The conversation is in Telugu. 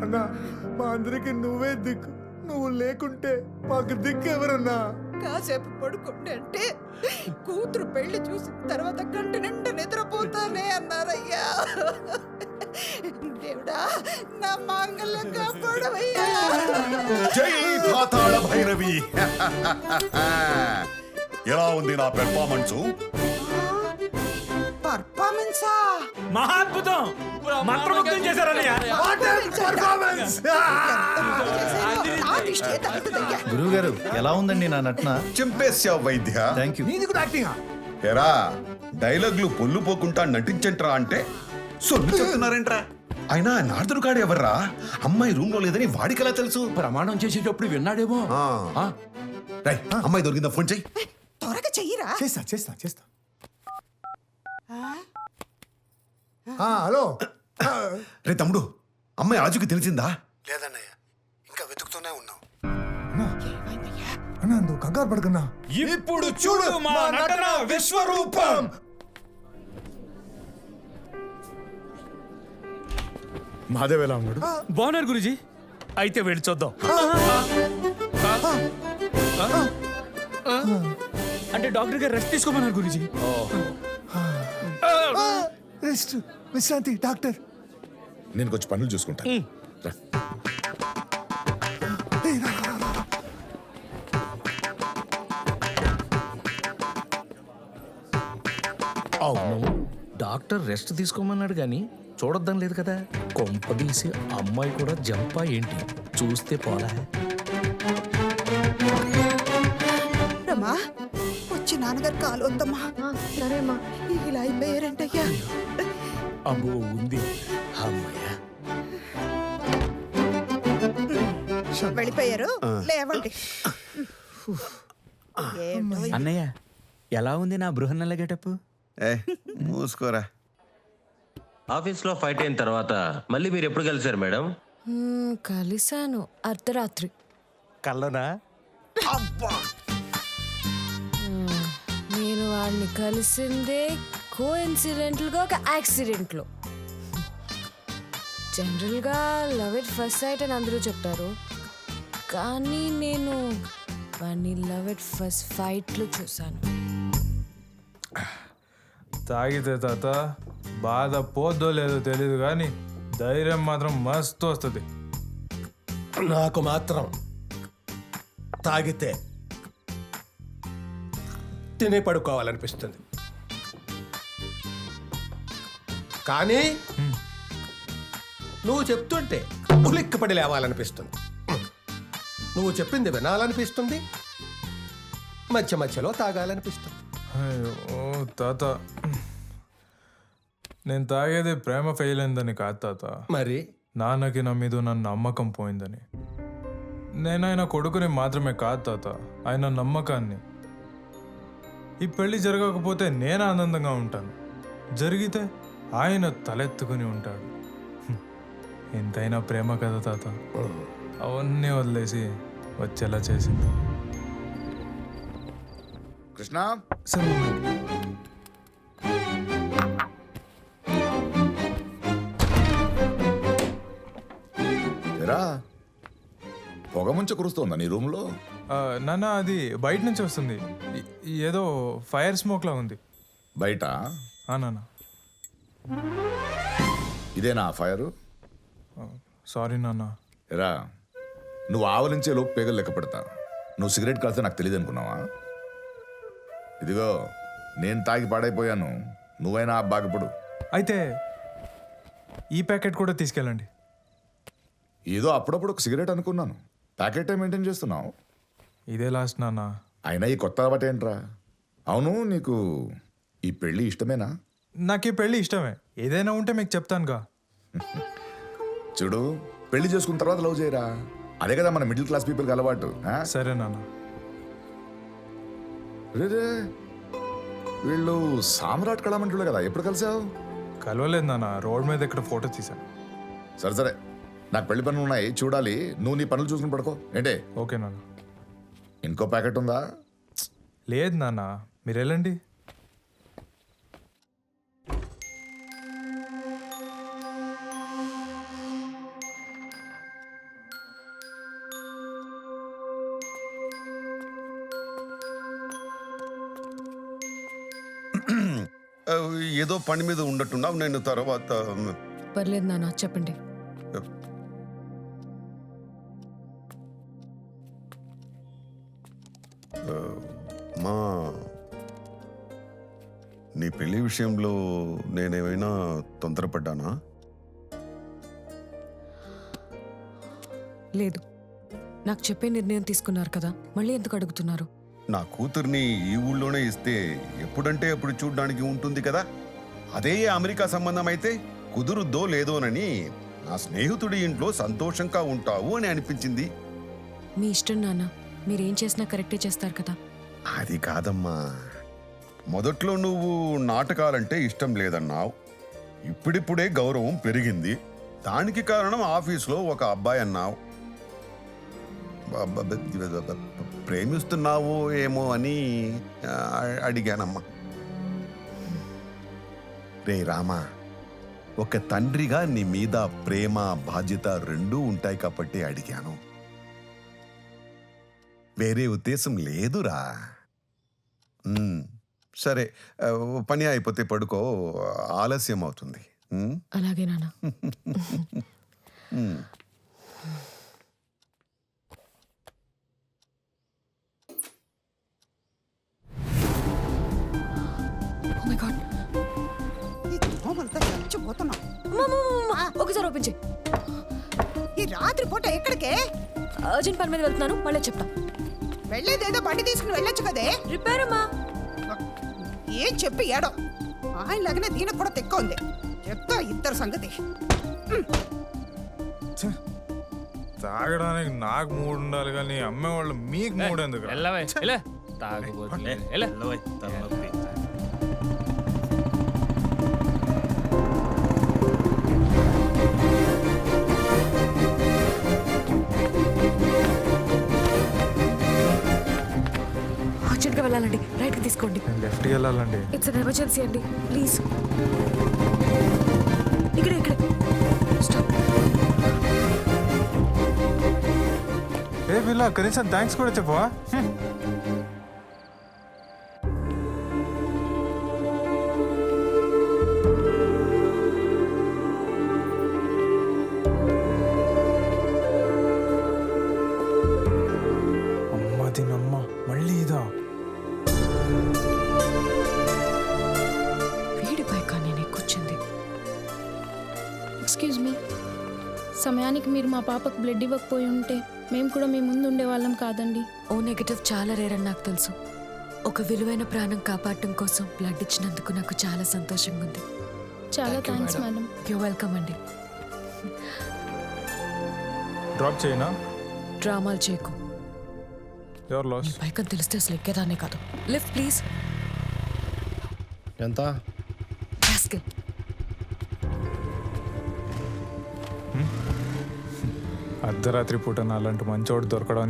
అన్నా మా అందరికి నువ్వే దిక్కు. నువ్వు లేకుంటే మాకు దిక్కు ఎవరన్నా? కాసేపు పడుకుంటే అంటే కూతురు పెళ్లి చూసిన తర్వాత గంట నిండా నిద్రపోతానే అన్నారయ్యా. దేవుడా నా మాంగళ్యం కాపాడవయ్యా. జై పాతాళ భైరవి. ఎలా ఉంది నా పెర్ఫార్మెన్స్? పర్ఫార్మెన్సా? మహాద్భుతం, మంత్రముగ్ధం చేశారన్నయ్య. గురువు గారు ఎలా ఉందండి నా నటన? చింపేశావు వైద్య. Thank you. నీది కూడా యాక్టింగ్. ఎరా డైలాగులు పొల్లు పోకుండా నటించంట్రా అంటే సొల్లు చెప్తున్నారేంట్రా? అయినా నారదుడు కాడు ఎవర్రా? అమ్మాయి రూమ్ లో లేదని వాడికి ఎలా తెలుసు? ప్రమాణం చేసేటప్పుడు విన్నాడేమో. అమ్మాయి దొరికిందా? ఫోన్ చెయ్యి. త్వరగా చెయ్యిరా. చేస్తా చేస్తా చేస్తా. హలో రే తమ్ముడు, అమ్మాయి ఆజుకి తెలిసిందా? లేదన్నయ్య, ఇంకా వెతుకుతూనే ఉన్నాం. అన్నా నువ్వు కంగారు పడకన్నా. ఇప్పుడు చూడు మా నటన విశ్వరూపం. మాదేవ్ ఎలా ఉన్నాడు? బాగున్నారు గురుజీ. అయితే వెళ్ళి చూద్దాం. అంటే డాక్టర్ గారు రెస్ట్ తీసుకోమన్నారు గురుజీ. రెస్ట్, విశ్రాంతి. డాక్టర్ నేను కొంచెం పనులు చూసుకుంటా. అవును, డాక్టర్ రెస్ట్ తీసుకోమన్నాడు కానీ చూడొద్దాం లేదు కదా. కొంపదీసి అమ్మాయి కూడా జంపా ఏంటి? చూస్తే పోలా. రమా వచ్చి నాన్నగారు కాలు వద్దమ్మా. సరేమ్మా. ఇలా అయిపోయారంటయ్యా. అమ్మో ఉంది అమ్మాయ. వెళ్ళిపోయారు, లేవండి. అన్నయ్య ఎలా ఉంది నా బృహన్నల గెటప్? మూసుకోరా. ఆఫీస్లో ఫైట్ అయిన తర్వాత మళ్ళీ మీరు ఎప్పుడు కలిసారు మేడం? కలిసాను అర్ధరాత్రి. కల్లనా? నేను వాడిని కలిసిందే కోఇన్సిడెంటల్గా ఒక యాక్సిడెంట్లో. జనరల్గా లవ్ ఎట్ ఫస్ట్ సైట్ అని అందరూ చెప్తారు, కానీ నేను వాడిని లవ్ ఎట్ ఫస్ట్ ఫైట్లో చూశాను. తాగితే తాత బాధ పోద్దో లేదో తెలీదు కానీ ధైర్యం మాత్రం మస్తు వస్తుంది. నాకు మాత్రం తాగితే తినే పడుకోవాలనిపిస్తుంది, కానీ నువ్వు చెప్తుంటే ఉలిక్కిపడి లేవాలనిపిస్తుంది. నువ్వు చెప్పింది వినాలనిపిస్తుంది, మధ్య మధ్యలో తాగాలనిపిస్తుంది. ఓ తాత, నేను తాగేది ప్రేమ ఫెయిల్ అయిందని కాదు తాత. మరి నాన్నకి నా మీద నా నమ్మకం పోయిందని. నేను ఆయన కొడుకుని మాత్రమే కాదు తాత, ఆయన నమ్మకాన్ని. ఈ పెళ్లి జరగకపోతే నేను ఆనందంగా ఉంటాను, జరిగితే ఆయన తలెత్తుకుని ఉంటాడు. ఎంతైనా ప్రేమ కదా తాత, అవన్నీ వదిలేసి వచ్చేలా చేసింది. కృష్ణ, సరే ఎరా పొగ ముంచ కురుస్తోందా నీ రూమ్ లో? నాన్న అది బయట నుంచి వస్తుంది, ఏదో ఫైర్ స్మోక్ లా ఉంది బయట. నాన్న ఇదేనా ఫైరు? సారీ నాన్న. ఎరా నువ్వు ఆవలించే లోపు పేగలు లెక్క పెడతా. నువ్వు సిగరెట్ కాల్స్తే నాకు తెలియదు అనుకున్నావా? ఇదిగో నేను తాగి పాడైపోయాను, నువ్వైనా బాగుపడు. అయితే ఈ ప్యాకెట్ కూడా తీసుకెళ్ళండి. ఏదో అప్పుడప్పుడు ఒక సిగరెట్ అనుకున్నాను, ప్యాకెట్ మెయింటైన్ చేస్తున్నావు. ఇదే లాస్ట్ నాన్న. అయినా ఈ కొత్త అలవాటు ఏంట్రా? అవును, నీకు ఈ పెళ్ళి ఇష్టమేనా? నాకు ఈ పెళ్ళి ఇష్టమే, ఏదైనా ఉంటే మీకు చెప్తానుగా. చూడు, పెళ్లి చేసుకున్న తర్వాత లవ్ చేయరా, అదే కదా మన మిడిల్ క్లాస్ పీపుల్కి అలవాటు. సరే నాన్న. రే వీళ్ళు సామ్రాట్ కళామంటులే కదా, ఎప్పుడు కలిసావు? కలవలేదు నాన్న, రోడ్ మీద ఇక్కడ ఫోటో తీసాను. సరే సరే, నాకు పెళ్లి పనులు ఉన్నాయి, చూడాలి. నువ్వు నీ పనులు చూసుకుని పడుకో. ఏంటే? ఓకే నాన్న. ఇంకో ప్యాకెట్ ఉందా? లేదు నాన్న, మీరు వెళ్ళండి. ఏదో పని మీద ఉండట్టున్నావు. నేను తర్వాత పర్లేదు నాన్న, చెప్పండి. మా నీ పెళ్లి విషయంలో నేనేమైనా తొందరపడ్డానా? లేదు, నాకు చెప్పే నిర్ణయం తీసుకున్నారు కదా, మళ్ళీ ఎందుకు అడుగుతున్నారు? నా కూతుర్ని ఈ ఊళ్ళోనే ఇస్తే ఎప్పుడంటే అప్పుడు చూడ్డానికి ఉంటుంది కదా. అదే అమెరికా సంబంధం అయితే కుదురుద్దో లేదోనని నా స్నేహితుడి ఇంట్లో సంతోషంగా ఉంటావు అని అనిపించింది. మీ ఇష్టం నాన్న, మీరేం చేసినా కరెక్టే చేస్తారు కదా. అది కాదమ్మా, మొదట్లో నువ్వు నాటకాలంటే ఇష్టం లేదన్నావు. ఇప్పుడిప్పుడే గౌరవం పెరిగింది. దానికి కారణం ఆఫీస్లో ఒక అబ్బాయి అన్నావు. ప్రేమిస్తున్నావు ఏమో అని అడిగానమ్మా. రే రామా, ఒక తండ్రిగా నీ మీద ప్రేమ బాధ్యత రెండూ ఉంటాయి కాబట్టి అడిగాను. వేరే ఉద్దేశం లేదురా. సరే, పని అయిపోతే పడుకో, ఆలస్యం అవుతుంది. అలాగే నాన్న. Oh my God. ఈ దోమలతో చచ్చిపోతున్నాం. ఒకసారి ఓపెన్ చేయి. ఈ రాత్రి పూట ఎక్కడికే? అర్జెంట్ పని మీద వెళ్తున్నాను, మళ్ళీ చెప్తా. వెళ్ళేదేదో బండి తీసుకుని వెళ్ళొచ్చు కదే. రిపేర్ అమ్మా. ఏం చెప్పి ఏడో ఆయన లాగానే దీనికి కూడా తెక్క ఉంది. చెప్తా ఇద్దరు సంగతి. తాగడానికి నాకు మూడు ఉండాలి కానీ అమ్మేవాళ్ళు మీకు మూడు ఎందుకు? అర్జెంట్గా వెళ్ళాలండి, రైట్కి తీసుకోండి. లెఫ్ట్కి వెళ్ళాలండి. ఇట్స్ అన్ ఎమర్జెన్సీ అండి, ప్లీజ్. ఇక్కడే ఇక్కడే. స్టాప్. ఏ పిల్ల, కనీసం థ్యాంక్స్ కూడా చెప్పవా? అమ్మ దీనమ్మ, మళ్ళీ ఇదా? వీడి బైక్ నేను ఎక్కువచ్చింది. ఎక్స్క్యూజ్ మీ, సమయానికి మీరు మా పాపకు బ్లడ్ ఇవ్వకపోయి ఉంటే మేము కూడా మీ ముందు ఉండేవాళ్ళం కాదండి. ఓ నెగటివ్ చాలా రేర్ అని నాకు తెలుసు. ఒక విలువైన ప్రాణం కాపాడటం కోసం బ్లడ్ ఇచ్చినందుకు నాకు చాలా సంతోషంగా ఉంది. చాలా థ్యాంక్స్ మేడం. యూ వెల్కమ్ అండి. డ్రాప్ చేయనా? డ్రామాలు చేయకు. ఎవరు లాస్? బైక్ అని తెలిస్తే అసలు ఎక్కేదానే కాదు. Lift please. ఎంత? అర్ధరాత్రి పూట అలాంటి మంచోడు దొరకడం